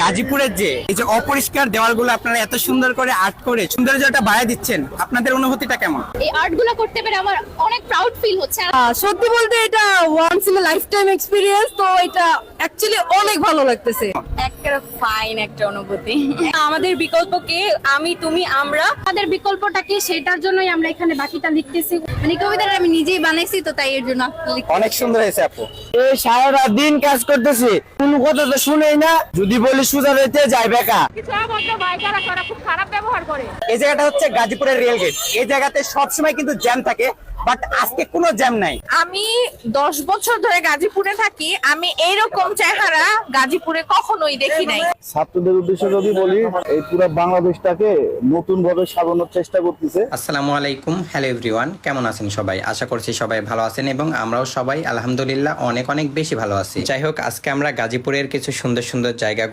গাজীপুরের যে এই যে অপরিষ্কার দেওয়ালগুলো আপনারা এত সুন্দর করে আর্ট করে সৌন্দর্যটা বাড়ায় দিচ্ছেন, আপনাদের অনুভূতিটা কেমন? এই আর্ট গুলো করতে পেরে আমার অনেক প্রাউড ফিল হচ্ছে। সত্যি বলতে এটা once in life time experience, তো এটা অ্যাকচুয়ালি অনেক ভালো লাগতেছে। একটা ফাইন একটা অনুভূতি। আমাদের বিকল্প কে? আমি, তুমি, আমরা। আমাদের বিকল্পটাকে সেটার জন্যই আমরা এখানে বাকিটা লিখতেছি। মানে কবিতাটা আমি নিজেই বানাইছি, তো তাই এর জন্য অনেক সুন্দর হয়েছে আপু। এই সারা দিন কাজ করতেছি, কোনো কথা তো শুনেই না, যদি বলি সুজা হইতে যাই বেকা। কিছু অভদ্র বাইকাররা তারা খুব খারাপ ব্যবহার করে। এই জায়গাটা হচ্ছে গাজীপুরের রেল গেট। এই জায়গাতে সবসময় কিন্তু জ্যাম থাকে, বাট আজকে কোনো জ্যাম নাই। আমি 10 বছর ধরে গাজীপুরে থাকি, আমি এইরকম চেহারা গাজীপুরে কখনোই দেখি নাই। ছাত্রদের উদ্দেশ্যে যদি বলি, এই পুরো বাংলাদেশটাকে নতুন ভাবে সাজানোর চেষ্টা করতেছে। আসসালামু আলাইকুম, হ্যালো এভরিওয়ান, কেমন আছেন সবাই? আশা করছি সবাই ভালো আছেন এবং আমরাও সবাই আলহামদুলিল্লাহ অনেক অনেক বেশি ভালো আছি। যাই হোক, আজকে আমরা গাজীপুরের কিছু সুন্দর সুন্দর জায়গাগুলো